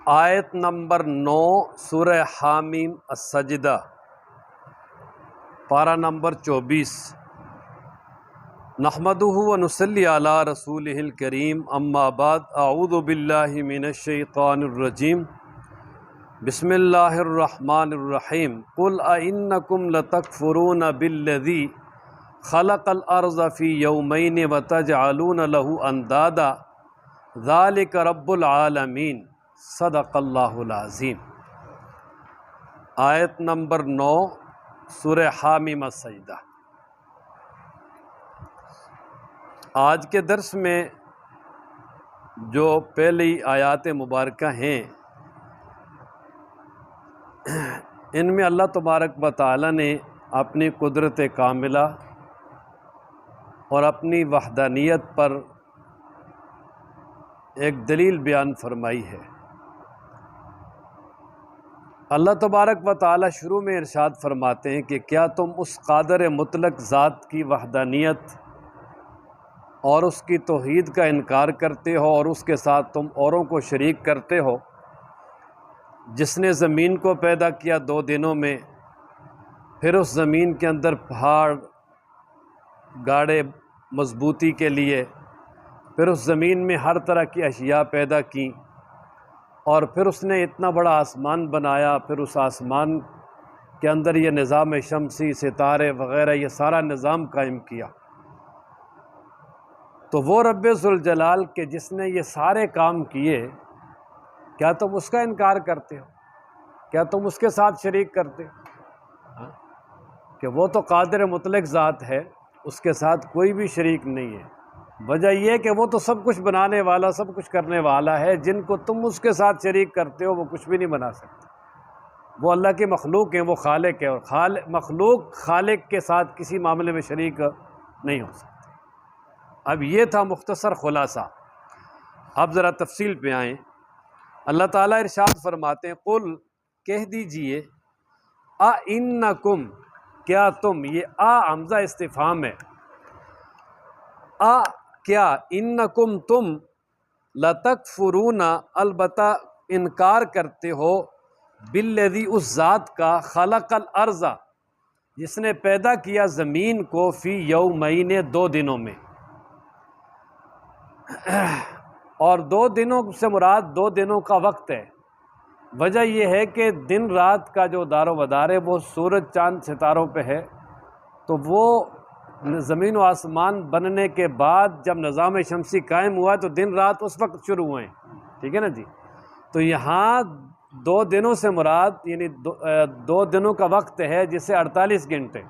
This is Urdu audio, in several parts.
آیت نمبر 9 سورہ حامیم السجدہ، پارہ نمبر 24۔ نحمدہ ونصلی علی رسولہ الکریم، اما بعد، اعوذ باللہ من الشیطان الرجیم، بسم اللہ الرحمن الرحیم۔ قل ائنکم لتکفرون بالذی خلق الارض فی یومین وتجعلون له اندادا ذالک رب العالمین، صدق اللہ العظیم۔ آیت نمبر 9 سورہ حامیم السجدہ۔ آج کے درس میں جو پہلی آیات مبارکہ ہیں، ان میں اللہ تبارک و تعالی نے اپنی قدرت کاملہ اور اپنی وحدانیت پر ایک دلیل بیان فرمائی ہے۔ اللہ تبارک و تعالی شروع میں ارشاد فرماتے ہیں کہ کیا تم اس قادر مطلق ذات کی وحدانیت اور اس کی توحید کا انکار کرتے ہو اور اس کے ساتھ تم اوروں کو شریک کرتے ہو، جس نے زمین کو پیدا کیا 2 دنوں میں، پھر اس زمین کے اندر پہاڑ گاڑے مضبوطی کے لیے، پھر اس زمین میں ہر طرح کی اشیاء پیدا کی، اور پھر اس نے اتنا بڑا آسمان بنایا، پھر اس آسمان کے اندر یہ نظام شمسی، ستارے وغیرہ، یہ سارا نظام قائم کیا۔ تو وہ رب ذوالجلال کہ جس نے یہ سارے کام کیے، کیا تم اس کا انکار کرتے ہو؟ کیا تم اس کے ساتھ شریک کرتے ہو؟ کہ وہ تو قادر مطلق ذات ہے، اس کے ساتھ کوئی بھی شریک نہیں ہے۔ وجہ یہ کہ وہ تو سب کچھ بنانے والا، سب کچھ کرنے والا ہے، جن کو تم اس کے ساتھ شریک کرتے ہو وہ کچھ بھی نہیں بنا سکتے۔ وہ اللہ کی مخلوق ہیں، وہ خالق ہے، اور مخلوق خالق کے ساتھ کسی معاملے میں شریک نہیں ہو سکتے۔ اب یہ تھا مختصر خلاصہ۔ اب ذرا تفصیل پہ آئیں۔ اللہ تعالیٰ ارشاد فرماتے ہیں، قل کہہ دیجئے، اِنَّکُمْ کیا تم، یہ حمزہ استفہام ہے، کیا، انکم تم، لتکفرون البتہ انکار کرتے ہو، بالذی اس ذات کا، خلق الارض جس نے پیدا کیا زمین کو، فی یومین 2 دنوں میں، اور 2 دنوں سے مراد 2 دنوں کا وقت ہے۔ وجہ یہ ہے کہ دن رات کا جو دار و مدار ہے وہ سورج چاند ستاروں پہ ہے، تو وہ زمین و آسمان بننے کے بعد جب نظام شمسی قائم ہوا تو دن رات اس وقت شروع ہوئے ہیں، ٹھیک ہے نا جی۔ تو یہاں 2 دنوں سے مراد یعنی 2 دنوں کا وقت ہے، جسے 48 گھنٹے،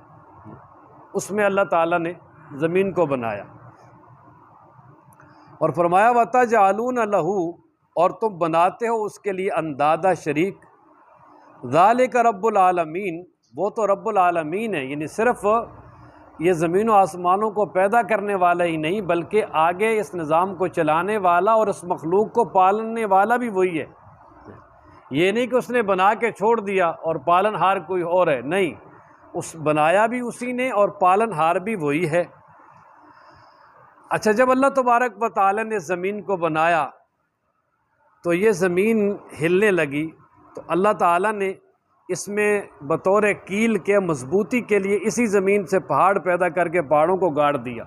اس میں اللہ تعالیٰ نے زمین کو بنایا، اور فرمایا وَتَجْعَلُونَ لَهُ اور تم بناتے ہو اس کے لیے اندادہ شریک، ذالک رب العالمین وہ تو رب العالمین ہے، یعنی صرف یہ زمین و آسمانوں کو پیدا کرنے والا ہی نہیں بلکہ آگے اس نظام کو چلانے والا اور اس مخلوق کو پالنے والا بھی وہی ہے۔ یہ نہیں کہ اس نے بنا کے چھوڑ دیا اور پالن ہار کوئی اور ہے، نہیں، اس بنایا بھی اسی نے اور پالن ہار بھی وہی ہے۔ اچھا، جب اللہ تبارک و تعالی نے زمین کو بنایا تو یہ زمین ہلنے لگی، تو اللہ تعالیٰ نے اس میں بطور کیل کے مضبوطی کے لیے اسی زمین سے پہاڑ پیدا کر کے پہاڑوں کو گاڑ دیا۔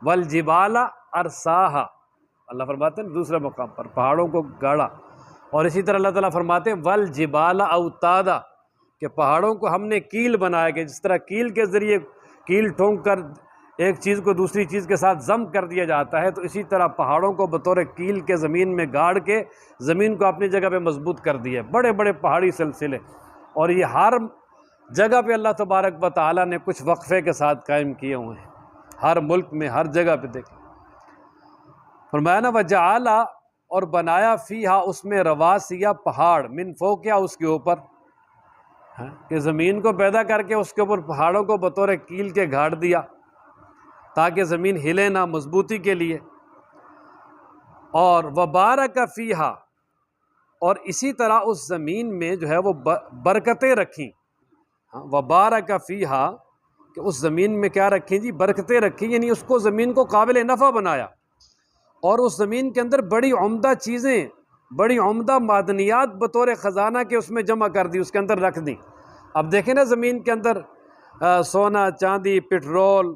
والجبال ارساہا، اللہ فرماتے ہیں دوسرے مقام پر پہاڑوں کو گاڑا، اور اسی طرح اللہ تعالیٰ فرماتے ہیں والجبال اوتادا کہ پہاڑوں کو ہم نے کیل بنایا، کہ جس طرح کیل کے ذریعے کیل ٹھونک کر ایک چیز کو دوسری چیز کے ساتھ ضم کر دیا جاتا ہے، تو اسی طرح پہاڑوں کو بطور کیل کے زمین میں گاڑ کے زمین کو اپنی جگہ پہ مضبوط کر دیا۔ بڑے بڑے پہاڑی سلسلے، اور یہ ہر جگہ پہ اللہ تبارک و تعالیٰ نے کچھ وقفے کے ساتھ قائم کیے ہوئے ہیں، ہر ملک میں ہر جگہ پہ دیکھیں۔ فرمایا نا وجعل اور بنایا فیہا اس میں رواسیا پہاڑ، من فوقہا اس کے اوپر، کہ زمین کو پیدا کر کے اس کے اوپر پہاڑوں کو بطور کیل کے گاڑ دیا تاکہ زمین ہلے نہ، مضبوطی کے لیے۔ اور وبارک فیہا اور اسی طرح اس زمین میں جو ہے وہ برکتیں رکھیں، وبارک فیہا کہ اس زمین میں کیا رکھیں جی، برکتیں رکھیں، یعنی اس کو زمین کو قابل نفع بنایا، اور اس زمین کے اندر بڑی عمدہ چیزیں بڑی عمدہ معدنیات بطور خزانہ کے اس میں جمع کر دی، اس کے اندر رکھ دی۔ اب دیکھیں نا زمین کے اندر سونا، چاندی، پٹرول،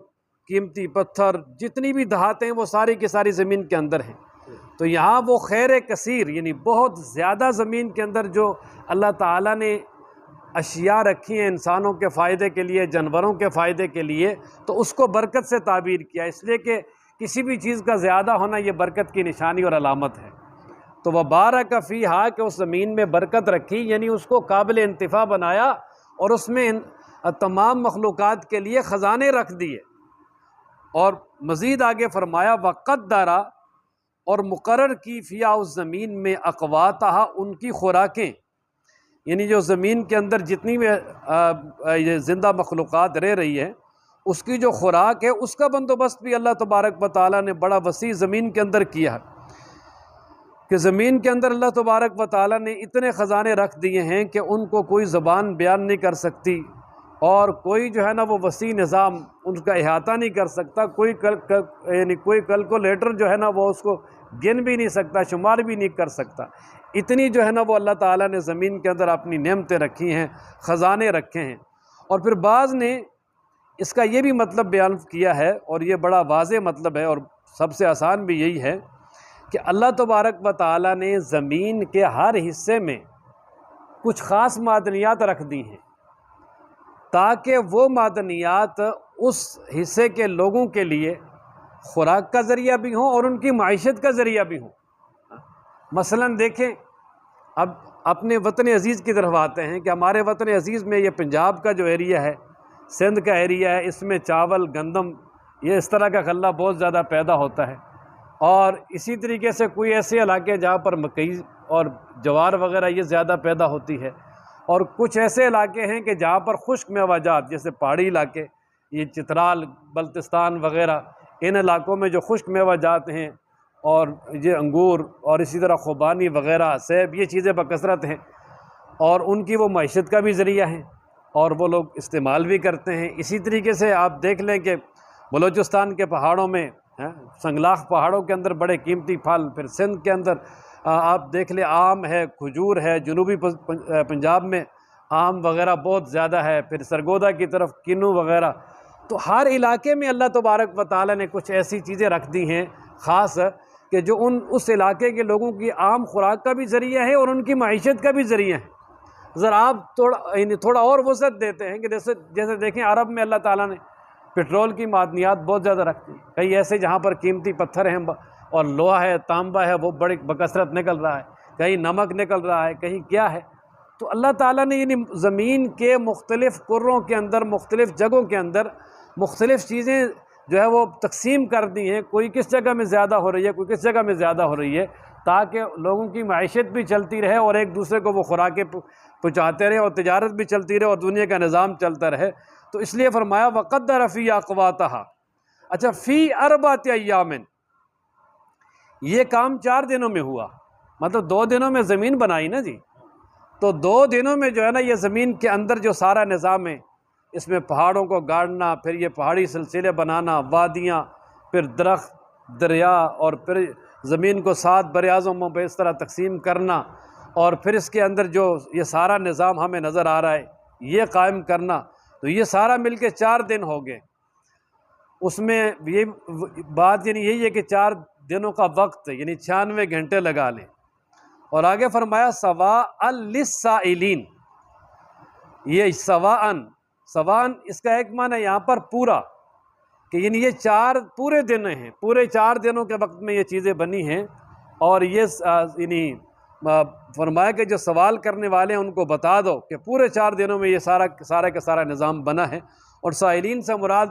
قیمتی پتھر، جتنی بھی دھاتیں وہ ساری کی ساری زمین کے اندر ہیں۔ تو یہاں وہ خیر کثیر، یعنی بہت زیادہ زمین کے اندر جو اللہ تعالیٰ نے اشیاء رکھی ہیں انسانوں کے فائدے کے لیے، جانوروں کے فائدے کے لیے، تو اس کو برکت سے تعبیر کیا، اس لیے کہ کسی بھی چیز کا زیادہ ہونا یہ برکت کی نشانی اور علامت ہے۔ تو وَبَارَكَ فِيهَا کہ اس زمین میں برکت رکھی، یعنی اس کو قابل انتفاع بنایا اور اس میں تمام مخلوقات کے لیے خزانے رکھ دیے۔ اور مزید آگے فرمایا وَقَدَّرَ اور مقرر کی فیا اس زمین میں اقواتہا ان کی خوراکیں، یعنی جو زمین کے اندر جتنی بھی یہ زندہ مخلوقات رہ رہی ہے اس کی جو خوراک ہے اس کا بندوبست بھی اللہ تبارک و تعالیٰ نے بڑا وسیع زمین کے اندر کیا ہے، کہ زمین کے اندر اللہ تبارک و تعالیٰ نے اتنے خزانے رکھ دیے ہیں کہ ان کو کوئی زبان بیان نہیں کر سکتی، اور کوئی جو ہے نا وہ وسیع نظام ان کا احاطہ نہیں کر سکتا، یعنی کوئی کیلکولیٹر جو ہے نا وہ اس کو گن بھی نہیں سکتا، شمار بھی نہیں کر سکتا۔ اتنی جو ہے نا وہ اللہ تعالیٰ نے زمین کے اندر اپنی نعمتیں رکھی ہیں، خزانے رکھے ہیں۔ اور پھر بعض نے اس کا یہ بھی مطلب بیان کیا ہے، اور یہ بڑا واضح مطلب ہے اور سب سے آسان بھی یہی ہے، کہ اللہ تبارک و تعالیٰ نے زمین کے ہر حصے میں کچھ خاص معدنیات رکھ دی ہیں، تاکہ وہ معدنیات اس حصے کے لوگوں کے لیے خوراک کا ذریعہ بھی ہوں اور ان کی معیشت کا ذریعہ بھی ہوں۔ مثلا دیکھیں، اب اپنے وطن عزیز کی طرف آتے ہیں کہ ہمارے وطن عزیز میں یہ پنجاب کا جو ایریا ہے، سندھ کا ایریا ہے، اس میں چاول، گندم، یہ اس طرح کا غلہ بہت زیادہ پیدا ہوتا ہے۔ اور اسی طریقے سے کوئی ایسے علاقے جہاں پر مکئی اور جوار وغیرہ یہ زیادہ پیدا ہوتی ہے، اور کچھ ایسے علاقے ہیں کہ جہاں پر خشک میوہ جات، جیسے پہاڑی علاقے، یہ چترال، بلتستان وغیرہ، ان علاقوں میں جو خشک میوہ جات ہیں، اور یہ انگور اور اسی طرح خوبانی وغیرہ، سیب، یہ چیزیں بکثرت ہیں، اور ان کی وہ معیشت کا بھی ذریعہ ہیں اور وہ لوگ استعمال بھی کرتے ہیں۔ اسی طریقے سے آپ دیکھ لیں کہ بلوچستان کے پہاڑوں میں، سنگلاخ پہاڑوں کے اندر بڑے قیمتی پھل، پھر سندھ کے اندر آپ دیکھ لیں آم ہے، کھجور ہے، جنوبی پنجاب میں آم وغیرہ بہت زیادہ ہے، پھر سرگودا کی طرف کنو وغیرہ۔ تو ہر علاقے میں اللہ تبارک و تعالیٰ نے کچھ ایسی چیزیں رکھ دی ہیں خاص، کہ جو اس علاقے کے لوگوں کی عام خوراک کا بھی ذریعہ ہے اور ان کی معیشت کا بھی ذریعہ ہے۔ ذرا آپ تھوڑا اور وسعت دیتے ہیں کہ جیسے دیکھیں عرب میں اللہ تعالیٰ نے پٹرول کی معدنیات بہت زیادہ رکھتی ہیں، کئی ایسے جہاں پر قیمتی پتھر ہیں اور لوہا ہے، تانبا ہے، وہ بڑی بکثرت نکل رہا ہے، کہیں نمک نکل رہا ہے، کہیں کیا ہے۔ تو اللہ تعالیٰ نے یعنی زمین کے مختلف کروں کے اندر، مختلف جگہوں کے اندر مختلف چیزیں جو ہے وہ تقسیم کر دی ہیں، کوئی کس جگہ میں زیادہ ہو رہی ہے، کوئی کس جگہ میں زیادہ ہو رہی ہے، تاکہ لوگوں کی معیشت بھی چلتی رہے اور ایک دوسرے کو وہ خوراکیں پہنچاتے رہے اور تجارت بھی چلتی رہے اور دنیا کا نظام چلتا رہے۔ تو اس لیے فرمایا وَقَدَّرَ فِي أَقْوَاتَهَا۔ اچھا، فی 4 ایام، یہ کام 4 دنوں میں ہوا، مطلب 2 دنوں میں زمین بنائی نا جی، تو 2 دنوں میں جو ہے نا یہ زمین کے اندر جو سارا نظام ہے، اس میں پہاڑوں کو گاڑنا، پھر یہ پہاڑی سلسلے بنانا، وادیاں، پھر درخت، دریا، اور پھر زمین کو 7 بر اعظموں پہ اس طرح تقسیم کرنا، اور پھر اس کے اندر جو یہ سارا نظام ہمیں نظر آ رہا ہے یہ قائم کرنا، تو یہ سارا مل کے 4 دن ہو گئے۔ اس میں یہ بات یعنی یہی ہے کہ 4 دنوں کا وقت یعنی 96 گھنٹے لگا لیں۔ اور آگے فرمایا سواء للسائلین، یہ سواء اس کا ایک معنی یہاں پر پورا، کہ یعنی یہ 4 پورے دن ہیں، پورے 4 دنوں کے وقت میں یہ چیزیں بنی ہیں، اور یہ یعنی فرمایا کہ جو سوال کرنے والے ہیں ان کو بتا دو کہ پورے 4 دنوں میں یہ سارا کا سارا نظام بنا ہے۔ اور سائلین سے مراد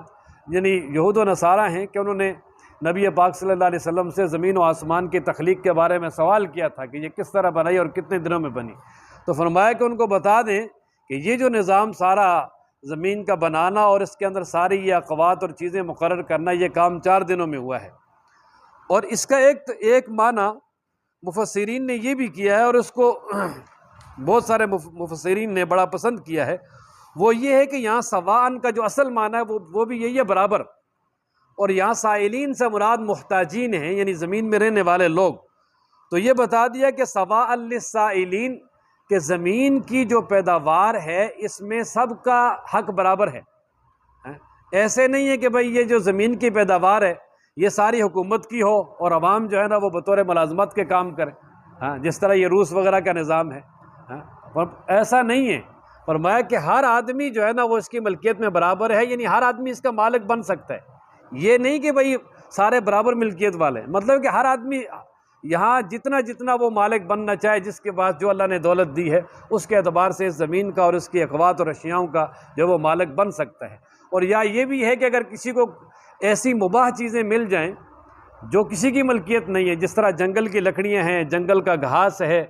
یعنی یہود و نصارہ ہیں کہ انہوں نے نبی پاک صلی اللہ علیہ وسلم سے زمین و آسمان کی تخلیق کے بارے میں سوال کیا تھا کہ یہ کس طرح بنائی اور کتنے دنوں میں بنی، تو فرمایا کہ ان کو بتا دیں کہ یہ جو نظام سارا زمین کا بنانا اور اس کے اندر ساری یہ اقوات اور چیزیں مقرر کرنا، یہ کام 4 دنوں میں ہوا ہے۔ اور اس کا ایک معنی مفسرین نے یہ بھی کیا ہے، اور اس کو بہت سارے مفسرین نے بڑا پسند کیا ہے، وہ یہ ہے کہ یہاں سواءن کا جو اصل معنی ہے وہ بھی یہی ہے، برابر، اور یہاں سائلین سے مراد محتاجین ہیں، یعنی زمین میں رہنے والے لوگ۔ تو یہ بتا دیا کہ سواء للسائلین کہ زمین کی جو پیداوار ہے اس میں سب کا حق برابر ہے۔ ایسے نہیں ہے کہ بھئی یہ جو زمین کی پیداوار ہے یہ ساری حکومت کی ہو اور عوام جو ہے نا وہ بطور ملازمت کے کام کرے، جس طرح یہ روس وغیرہ کا نظام ہے۔ ایسا نہیں ہے، فرمایا کہ ہر آدمی جو ہے نا وہ اس کی ملکیت میں برابر ہے، یعنی ہر آدمی اس کا مالک بن سکتا ہے۔ یہ نہیں کہ بھئی سارے برابر ملکیت والے، مطلب کہ ہر آدمی یہاں جتنا وہ مالک بننا چاہے، جس کے پاس جو اللہ نے دولت دی ہے اس کے اعتبار سے اس زمین کا اور اس کی اقوات اور اشیاؤں کا جو وہ مالک بن سکتا ہے۔ اور یا یہ بھی ہے کہ اگر کسی کو ایسی مباح چیزیں مل جائیں جو کسی کی ملکیت نہیں ہے، جس طرح جنگل کی لکڑیاں ہیں، جنگل کا گھاس ہے،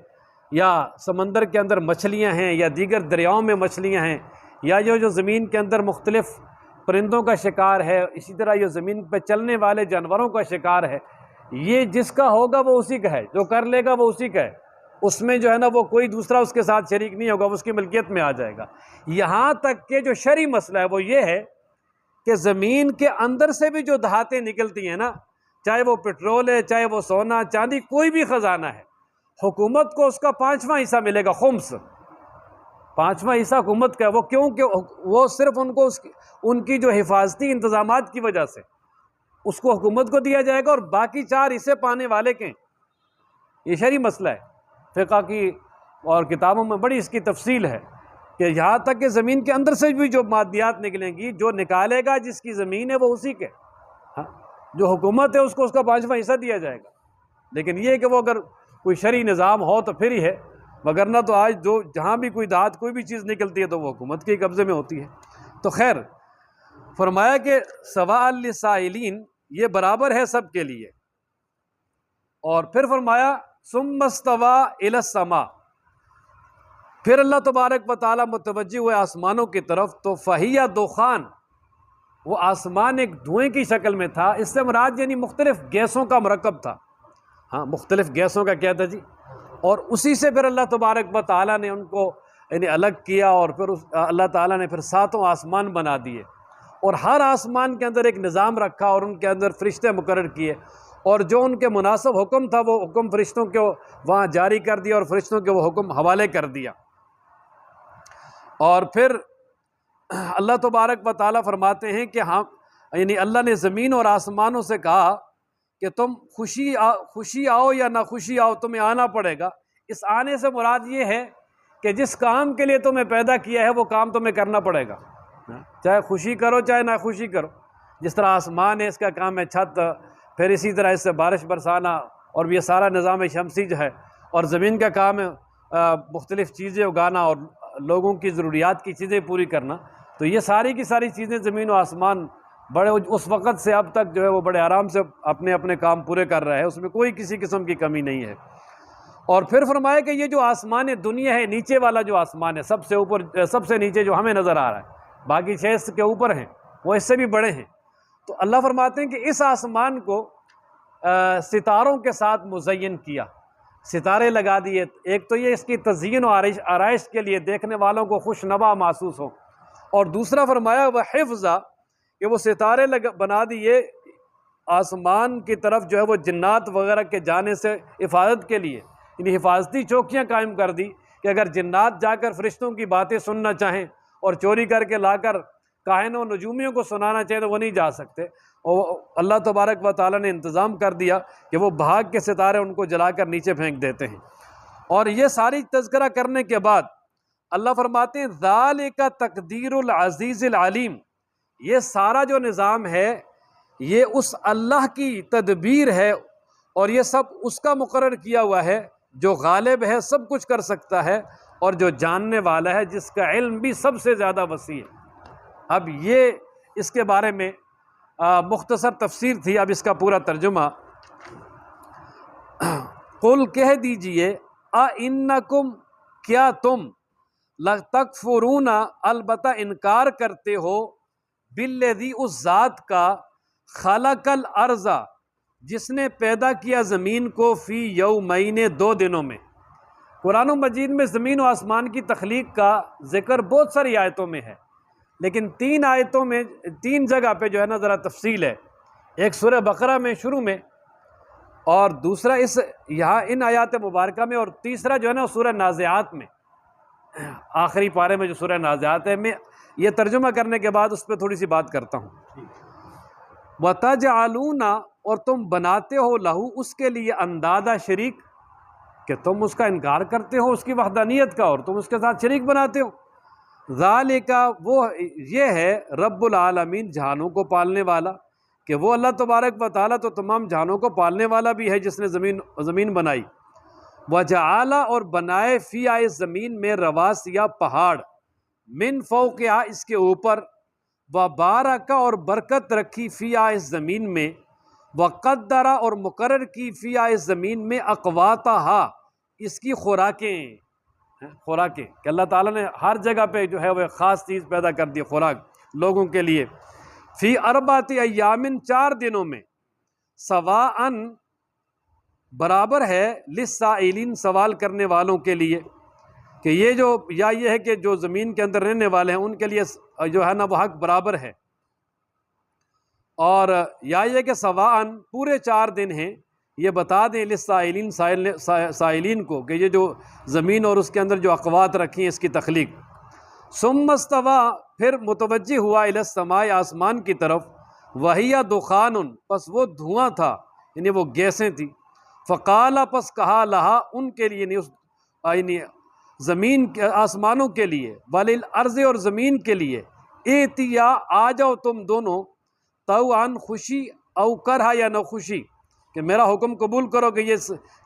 یا سمندر کے اندر مچھلیاں ہیں، یا دیگر دریاؤں میں مچھلیاں ہیں، یا جو زمین کے اندر مختلف پرندوں کا شکار ہے، اسی طرح یہ زمین پہ چلنے والے جانوروں کا شکار ہے، یہ جس کا ہوگا وہ اسی کا ہے، جو کر لے گا وہ اسی کا ہے، اس میں جو ہے نا وہ کوئی دوسرا اس کے ساتھ شریک نہیں ہوگا، وہ اس کی ملکیت میں آ جائے گا۔ یہاں تک کہ جو شرعی مسئلہ ہے وہ یہ ہے کہ زمین کے اندر سے بھی جو دھاتیں نکلتی ہیں نا، چاہے وہ پٹرول ہے، چاہے وہ سونا چاندی، کوئی بھی خزانہ ہے، حکومت کو اس کا 5واں حصہ ملے گا، خمس 5واں حصہ حکومت کا ہے۔ وہ کیوں کہ وہ صرف ان کو ان کی جو حفاظتی انتظامات کی وجہ سے اس کو حکومت کو دیا جائے گا، اور باقی 4 حصے پانے والے کے۔ یہ شرعی مسئلہ ہے، فقہ کی اور کتابوں میں بڑی اس کی تفصیل ہے کہ یہاں تک کہ زمین کے اندر سے بھی جو مادیات نکلیں گی، جو نکالے گا جس کی زمین ہے وہ اسی کے، جو حکومت ہے اس کو اس کا 5واں حصہ دیا جائے گا۔ لیکن یہ کہ وہ اگر کوئی شرعی نظام ہو تو پھر ہی ہے، مگر نہ تو آج جہاں بھی کوئی دھات کوئی بھی چیز نکلتی ہے تو وہ حکومت کے قبضے میں ہوتی ہے۔ تو خیر، فرمایا کہ سواء للسائلین یہ برابر ہے سب کے لیے۔ اور پھر فرمایا ثم استوى الی السماء، پھر اللہ تبارک و تعالیٰ متوجہ ہوئے آسمانوں کی طرف، تو فہیہ دخان، وہ آسمان ایک دھوئیں کی شکل میں تھا۔ اس سے مراد یعنی مختلف گیسوں کا مرکب تھا، مختلف گیسوں کا کیا تھا جی، اور اسی سے پھر اللہ تبارک و تعالیٰ نے ان کو یعنی الگ کیا، اور پھر اللہ تعالیٰ نے پھر 7 آسمان بنا دیے، اور ہر آسمان کے اندر ایک نظام رکھا اور ان کے اندر فرشتے مقرر کیے، اور جو ان کے مناسب حکم تھا وہ حکم فرشتوں کو وہاں جاری کر دیا، اور فرشتوں کے وہ حکم حوالے کر دیا۔ اور پھر اللہ تبارک و تعالیٰ فرماتے ہیں کہ یعنی اللہ نے زمین اور آسمانوں سے کہا کہ تم خوشی آؤ یا نہ خوشی آؤ تمہیں آنا پڑے گا۔ اس آنے سے مراد یہ ہے کہ جس کام کے لیے تمہیں پیدا کیا ہے وہ کام تمہیں کرنا پڑے گا، چاہے خوشی کرو چاہے نہ خوشی کرو۔ جس طرح آسمان ہے اس کا کام ہے چھت، پھر اسی طرح اس سے بارش برسانا، اور یہ سارا نظام شمسی جو ہے، اور زمین کا کام ہے مختلف چیزیں اگانا اور لوگوں کی ضروریات کی چیزیں پوری کرنا۔ تو یہ ساری کی ساری چیزیں زمین و آسمان بڑے اس وقت سے اب تک جو ہے وہ بڑے آرام سے اپنے اپنے کام پورے کر رہے ہیں، اس میں کوئی کسی قسم کی کمی نہیں ہے۔ اور پھر فرمایا کہ یہ جو آسمان دنیا ہے، نیچے والا جو آسمان ہے، سب سے اوپر سب سے نیچے جو ہمیں نظر آ رہا ہے، باقی 6 کے اوپر ہیں، وہ اس سے بھی بڑے ہیں۔ تو اللہ فرماتے ہیں کہ اس آسمان کو ستاروں کے ساتھ مزین کیا، ستارے لگا دیے۔ ایک تو یہ اس کی تزئین و آرائش کے لیے دیکھنے والوں کو خوش نما محسوس ہو، اور دوسرا فرمایا وہ حفظہ، کہ وہ ستارے بنا دیے آسمان کی طرف جو ہے وہ جنات وغیرہ کے جانے سے حفاظت کے لیے، یعنی حفاظتی چوکیاں قائم کر دی کہ اگر جنات جا کر فرشتوں کی باتیں سننا چاہیں اور چوری کر کے لا کر کاہنوں و نجومیوں کو سنانا چاہیں تو وہ نہیں جا سکتے، اور اللہ تبارک و تعالیٰ نے انتظام کر دیا کہ وہ بھاگ کے ستارے ان کو جلا کر نیچے پھینک دیتے ہیں۔ اور یہ ساری تذکرہ کرنے کے بعد اللہ فرماتے ہیں ذالک تقدیر العزیز العلیم، یہ سارا جو نظام ہے یہ اس اللہ کی تدبیر ہے، اور یہ سب اس کا مقرر کیا ہوا ہے جو غالب ہے، سب کچھ کر سکتا ہے، اور جو جاننے والا ہے، جس کا علم بھی سب سے زیادہ وسیع ہے۔ اب یہ اس کے بارے میں مختصر تفسیر تھی، اب اس کا پورا ترجمہ۔ قل کہہ دیجئے اَإِنَّكُمْ، کیا تم لَتَكْفُرُونَ، البتہ انکار کرتے ہو، بِالَّذِي، اس ذات کا، خَلَقَ الْأَرْضَ، جس نے پیدا کیا زمین کو، فی یومین، 2 دنوں میں۔ قرآن مجید میں زمین و آسمان کی تخلیق کا ذکر بہت ساری آیتوں میں ہے، لیکن 3 آیتوں میں 3 جگہ پہ جو ہے نا ذرا تفصیل ہے۔ ایک سورہ بقرہ میں شروع میں اور دوسرا اس یہاں ان آیات مبارکہ میں، اور تیسرا جو ہے نا سورہ نازعات میں، آخری پارے میں جو سورہ نازعات ہے، میں یہ ترجمہ کرنے کے بعد اس پہ تھوڑی سی بات کرتا ہوں۔ وَتَجْعَلُونَ، اور تم بناتے ہو، لہو اس کے لیے، اندادا شریک، کہ تم اس کا انکار کرتے ہو اس کی وحدانیت کا اور تم اس کے ساتھ شریک بناتے ہو۔ ذالک، وہ یہ ہے، رب العالمین، جہانوں کو پالنے والا، کہ وہ اللہ تبارک و تعالیٰ تو تمام جہانوں کو پالنے والا بھی ہے جس نے زمین بنائی۔ وجعل، اور بنائے، فیہا، اس زمین میں، رواسیا، پہاڑ، من فوقہا، اس کے اوپر، وبارک، اور برکت رکھی، فیہا، اس زمین میں، وقدر، اور مقرر کی، فیہا، اس زمین میں، اقواتہا، اس کی خوراکیں، کہ اللہ تعالیٰ نے ہر جگہ پہ جو ہے وہ خاص چیز پیدا کر دی، خوراک لوگوں کے لیے، فی اربعۃ ایام، 4 دنوں میں، سواء، برابر ہے، للسائلین، سوال کرنے والوں کے لیے، کہ یہ ہے کہ جو زمین کے اندر رہنے والے ہیں ان کے لیے جو ہے نا وہ حق برابر ہے، اور یہ کہ سواء، پورے 4 دن ہیں، یہ بتا دیں للسائلین، سائلین کو، کہ یہ جو زمین اور اس کے اندر جو اقوات رکھی ہیں اس کی تخلیق۔ ثم استوى، پھر متوجہ ہوا، الی السماء، آسمان کی طرف، وہی دخان، پس وہ دھواں تھا، یعنی وہ گیسیں تھی، فقال، پس کہا، لہا، ان کے لیے، یعنی زمین، آسمانوں کے لیے، وللارض، اور زمین کے لیے، ایتیا، آ جاؤ تم دونوں، طوعاً، خوشی، او کرہا، یا نہ خوشی، کہ میرا حکم قبول کرو کہ یہ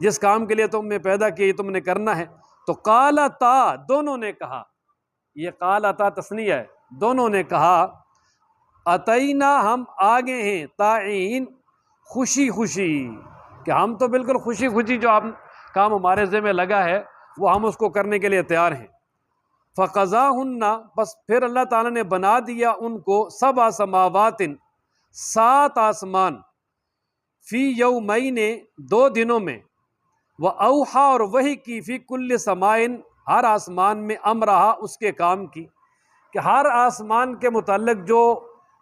جس کام کے لیے تم نے پیدا کیا یہ تم نے کرنا ہے۔ تو قالتا، دونوں نے کہا، یہ قالتا تثنیہ ہے، دونوں نے کہا، اتینا، ہم آگے ہیں، طاعین، خوشی خوشی، کہ ہم تو بالکل خوشی خوشی جو کام ہمارے ذمہ لگا ہے وہ ہم اس کو کرنے کے لیے تیار ہیں۔ فقضاہن، بس پھر اللہ تعالیٰ نے بنا دیا ان کو، 7 سماوات، 7 آسمان، فی یومین، 2 دنوں میں، وأوحیٰ، اور وحی کی، فی کل سمائن، ہر آسمان میں، امرہا، اس کے کام کی، کہ ہر آسمان کے متعلق جو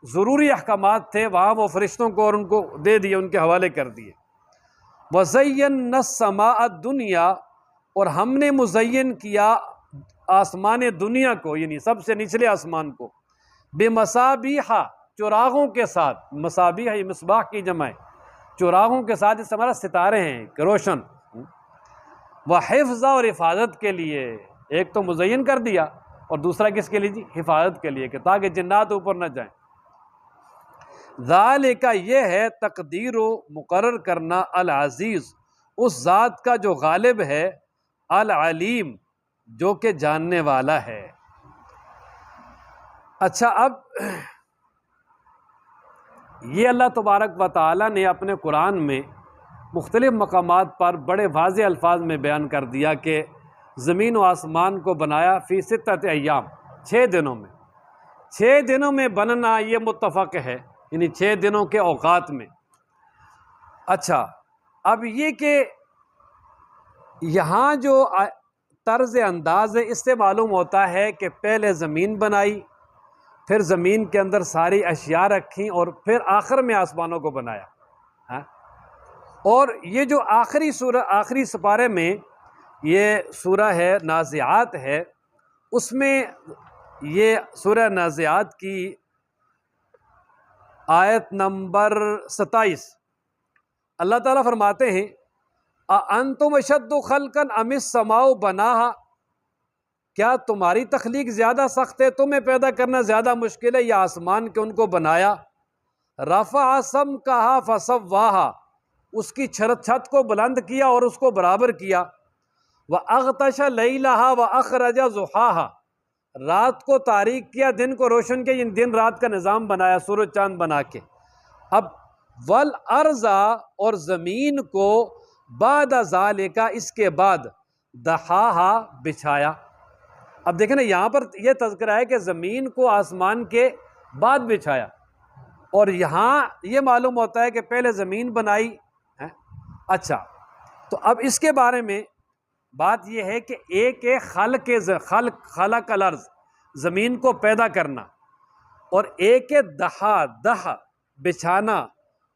ضروری احکامات تھے وہاں وہ فرشتوں کو اور ان کو دے دیے، ان کے حوالے کر دیے۔ وَزَيَّنَّا السَّمَاءَ الدُّنْيَا، اور ہم نے مزین کیا آسمان دنیا کو، یعنی سب سے نچلے آسمان کو، بِمَصَابِیحَ، چراغوں کے ساتھ، مصابیح، یہ مصباح کی جمع ہے، چراغوں کے ساتھ، اس سے ہمارا ستارے ہیں کہ روشن، وحفظ، اور حفاظت کے لیے، ایک تو مزین کر دیا اور دوسرا کس کے لیے جی؟ حفاظت کے لیے، کہ تاکہ جنات اوپر نہ جائیں۔ ذالک، یہ ہے تقدیر و مقرر کرنا، العزیز، اس ذات کا جو غالب ہے، العلیم، جو کہ جاننے والا ہے۔ اچھا، اب یہ اللہ تبارک و تعالیٰ نے اپنے قرآن میں مختلف مقامات پر بڑے واضح الفاظ میں بیان کر دیا کہ زمین و آسمان کو بنایا فی 6 ایام، 6 دنوں میں، 6 دنوں میں بننا یہ متفق ہے، یعنی 6 دنوں کے اوقات میں۔ اچھا، اب یہ کہ یہاں جو طرز انداز ہے اس سے معلوم ہوتا ہے کہ پہلے زمین بنائی، پھر زمین کے اندر ساری اشیاء رکھیں، اور پھر آخر میں آسمانوں کو بنایا، ہاں؟ اور یہ جو آخری سپارے میں یہ سورہ ہے نازعات ہے، اس میں یہ سورہ نازعات کی آیت نمبر 27، اللہ تعالیٰ فرماتے ہیں، اَأَنتُمْ أَشَدُّ خَلْقًا أَمِ السَّمَاءُ بَنَاهَا، کیا تمہاری تخلیق زیادہ سخت ہے، تمہیں پیدا کرنا زیادہ مشکل ہے، یا آسمان کے ان کو بنایا؟ رَفَعَ سَمْكَهَا فَسَوَّاهَا، اس کی چھت کو بلند کیا اور اس کو برابر کیا، وَأَغْطَشَ لَيْلَهَا وَأَخْرَجَ ضُحَاهَا، رات کو تاریک کیا، دن کو روشن کیا، دن رات کا نظام بنایا سورج چاند بنا کے۔ اب وَالْأَرْضَ، اور زمین کو، بعد ذالک، اس کے بعد، دحاها، بچھایا۔ اب دیکھیں نا، یہاں پر یہ تذکرہ ہے کہ زمین کو آسمان کے بعد بچھایا، اور یہاں یہ معلوم ہوتا ہے کہ پہلے زمین بنائی ہے۔ اچھا، تو اب اس کے بارے میں بات یہ ہے کہ ایک خلق الارض، زمین کو پیدا کرنا، اور ایک دہا، بچھانا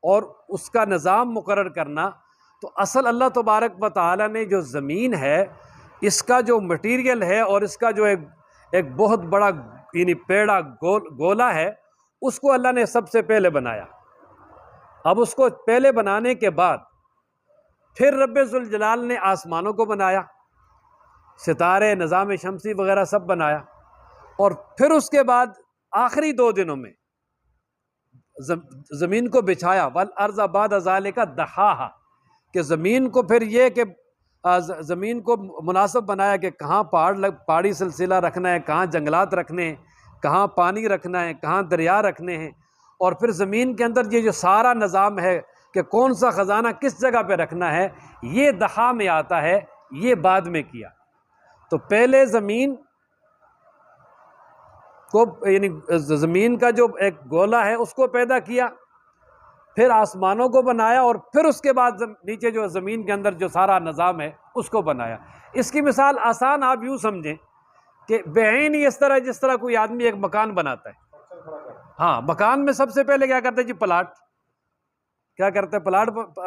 اور اس کا نظام مقرر کرنا۔ تو اصل اللہ تبارک و تعالیٰ نے جو زمین ہے اس کا جو مٹیریل ہے اور اس کا جو ایک بہت بڑا یعنی پیڑا گولا ہے، اس کو اللہ نے سب سے پہلے بنایا۔ اب اس کو پہلے بنانے کے بعد پھر رب ذوالجلال نے آسمانوں کو بنایا، ستارے، نظام شمسی وغیرہ سب بنایا، اور پھر اس کے بعد آخری 2 دنوں میں زمین کو بچھایا، والارض بعد ذالک دحاہا، کہ زمین کو پھر یہ کہ زمین کو مناسب بنایا کہ کہاں پہاڑی سلسلہ رکھنا ہے، کہاں جنگلات رکھنے ہیں، کہاں پانی رکھنا ہے، کہاں دریا رکھنے ہیں، اور پھر زمین کے اندر یہ جو سارا نظام ہے کہ کون سا خزانہ کس جگہ پہ رکھنا ہے، یہ دحا میں آتا ہے، یہ بعد میں کیا۔ تو پہلے زمین کو یعنی زمین کا جو ایک گولا ہے اس کو پیدا کیا، پھر آسمانوں کو بنایا، اور پھر اس کے بعد نیچے جو زمین کے اندر جو سارا نظام ہے اس کو بنایا۔ اس کی مثال آسان آپ یوں سمجھیں کہ بعین ہی اس طرح جس طرح کوئی آدمی ایک مکان بناتا ہے، ہاں مکان میں سب سے پہلے کیا کرتا ہے جی؟ پلاٹ کیا کرتا ہے؟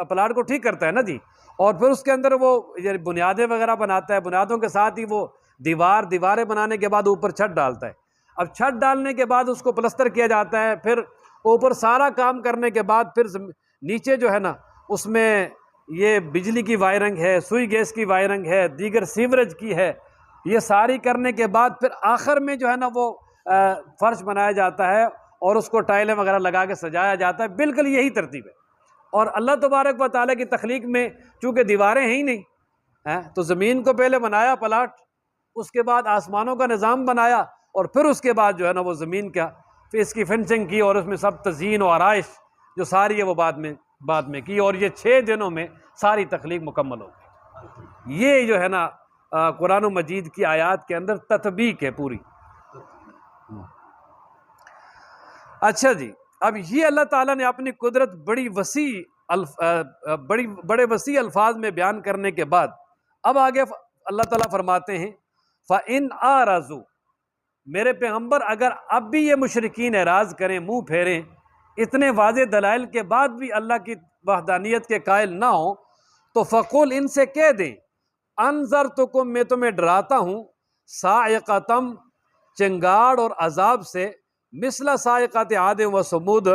پلاٹ کو ٹھیک کرتا ہے نا جی، اور پھر اس کے اندر وہ بنیادیں وغیرہ بناتا ہے، بنیادوں کے ساتھ ہی وہ دیواریں بنانے کے بعد اوپر چھت ڈالتا ہے۔ اب چھت ڈالنے کے بعد اس کو پلستر کیا جاتا ہے، پھر اوپر سارا کام کرنے کے بعد پھر نیچے جو ہے نا اس میں یہ بجلی کی وائرنگ ہے، سوئی گیس کی وائرنگ ہے، دیگر سیوریج کی ہے، یہ ساری کرنے کے بعد پھر آخر میں جو ہے نا وہ فرش بنایا جاتا ہے اور اس کو ٹائلیں وغیرہ لگا کے سجایا جاتا ہے۔ بالکل یہی ترتیب ہے۔ اور اللہ تبارک و تعالیٰ کی تخلیق میں چونکہ دیواریں ہیں ہی نہیں، تو زمین کو پہلے بنایا پلاٹ، اس کے بعد آسمانوں کا نظام بنایا، اور پھر اس کے بعد جو ہے نا وہ زمین کا پھر اس کی فنسنگ کی، اور اس میں سب تزئین و آرائش جو ساری ہے وہ بعد میں کی، اور یہ 6 دنوں میں ساری تخلیق مکمل ہو گئی۔ یہ جو ہے نا قرآن مجید کی آیات کے اندر تطبیق ہے پوری۔ اچھا جی، اب یہ اللہ تعالیٰ نے اپنی قدرت بڑے وسیع الفاظ میں بیان کرنے کے بعد اب آگے اللہ تعالیٰ فرماتے ہیں فَإِنْ آرَزُوا، میرے پیغمبر اگر اب بھی یہ مشرکین اعراض کریں، منہ پھیریں، اتنے واضح دلائل کے بعد بھی اللہ کی وحدانیت کے قائل نہ ہوں، تو فقول، ان سے کہہ دیں، انذرتکم، میں تمہیں ڈراتا ہوں، صاعقۃ، چنگاڑ اور عذاب سے، مثل صاعقۃ عاد و ثمود،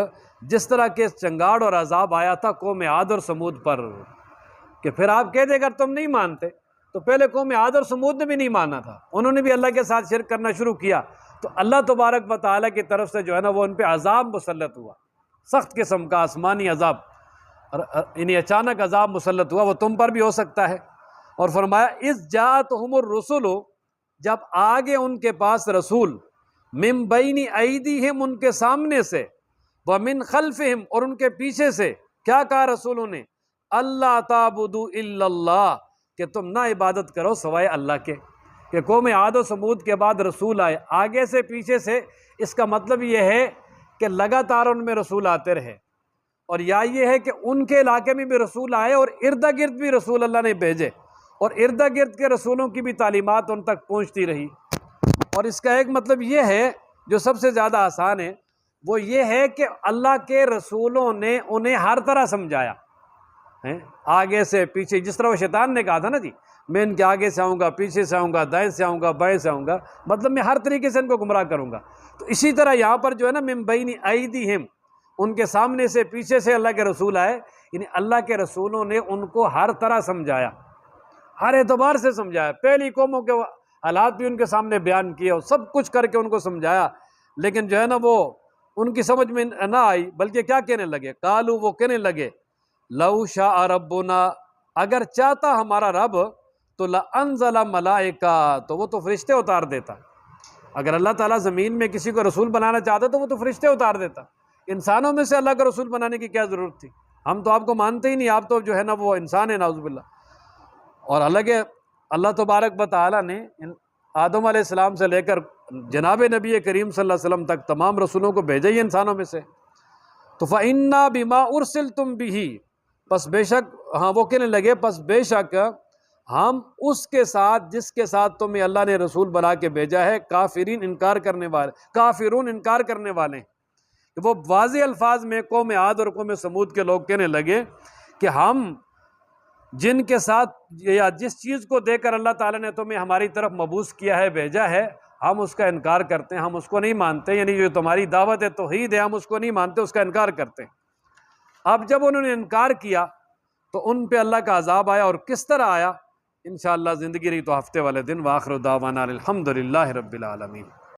جس طرح کے چنگاڑ اور عذاب آیا تھا قوم عاد اور ثمود پر۔ کہ پھر آپ کہہ دیں اگر تم نہیں مانتے تو پہلے قوم عاد اور ثمود نے بھی نہیں مانا تھا، انہوں نے بھی اللہ کے ساتھ شرک کرنا شروع کیا، تو اللہ تبارک و تعالیٰ کی طرف سے جو ہے نا وہ ان پہ عذاب مسلط ہوا، سخت قسم کا آسمانی عذاب، یعنی اچانک عذاب مسلط ہوا، وہ تم پر بھی ہو سکتا ہے۔ اور فرمایا اذ جاءتہم الرسل، جب آگے ان کے پاس رسول، من بین ایدیہم، ان کے سامنے سے، ومن خلفہم، اور ان کے پیچھے سے، کیا کہا رسولوں نے؟ اللہ تعبدوا الا اللہ، کہ تم نہ عبادت کرو سوائے اللہ کے۔ کہ قوم عاد و ثمود کے بعد رسول آئے آگے سے پیچھے سے، اس کا مطلب یہ ہے کہ لگاتار ان میں رسول آتے رہے، اور یا یہ ہے کہ ان کے علاقے میں بھی رسول آئے اور ارد گرد بھی رسول اللہ نے بھیجے، اور ارد گرد کے رسولوں کی بھی تعلیمات ان تک پہنچتی رہی۔ اور اس کا ایک مطلب یہ ہے جو سب سے زیادہ آسان ہے، وہ یہ ہے کہ اللہ کے رسولوں نے انہیں ہر طرح سمجھایا، آگے سے پیچھے، جس طرح وہ شیطان نے کہا تھا نا جی، میں ان کے آگے سے آؤں گا، پیچھے سے آؤں گا، دائیں سے آؤں گا، بائیں سے آؤں گا، مطلب میں ہر طریقے سے ان کو گمراہ کروں گا۔ تو اسی طرح یہاں پر جو ہے نا من بین ایدیہم، ان کے سامنے سے پیچھے سے اللہ کے رسول آئے، یعنی اللہ کے رسولوں نے ان کو ہر طرح سمجھایا، ہر اعتبار سے سمجھایا، پہلی قوموں کے حالات بھی ان کے سامنے بیان کیے اور سب کچھ کر کے ان کو سمجھایا، لیکن جو ہے نا وہ ان کی سمجھ میں نہ آئی، بلکہ کیا کہنے لگے؟ قالوا، وہ کہنے لگے، لو شاء ربنا، اگر چاہتا ہمارا رب تو لانزل ملائکہ، تو وہ تو فرشتے اتار دیتا۔ اگر اللہ تعالیٰ زمین میں کسی کو رسول بنانا چاہتا تو وہ تو فرشتے اتار دیتا، انسانوں میں سے اللہ کا رسول بنانے کی کیا ضرورت تھی؟ ہم تو آپ کو مانتے ہی نہیں، آپ تو جو ہے نا وہ انسان ہے، نعوذ باللہ۔ اور حالانکہ اللہ تبارک و تعالیٰ نے آدم علیہ السلام سے لے کر جناب نبی کریم صلی اللہ علیہ وسلم تک تمام رسولوں کو بھیجا ہی انسانوں میں سے۔ تو فَإِنَّا بِمَا أُرْسِلْتُمْ بِهِ، پس بے شک، ہاں وہ کہنے لگے، پس بے شک ہم اس کے ساتھ جس کے ساتھ تمہیں اللہ نے رسول بنا کے بھیجا ہے، کافرون انکار کرنے والے ہیں۔ وہ واضح الفاظ میں قوم عاد اور قوم ثمود کے لوگ کہنے لگے کہ ہم جن کے ساتھ یا جس چیز کو دے کر اللہ تعالیٰ نے تمہیں ہماری طرف مبعوث کیا ہے، بھیجا ہے، ہم اس کا انکار کرتے ہیں، ہم اس کو نہیں مانتے، یعنی جو تمہاری دعوت ہے توحید ہے، ہم اس کو نہیں مانتے، اس کا انکار کرتے ہیں۔ اب جب انہوں نے انکار کیا تو ان پہ اللہ کا عذاب آیا، اور کس طرح آیا انشاءاللہ زندگی رہی تو ہفتے والے دن۔ وآخر دعوانا الحمدللہ رب العالمین۔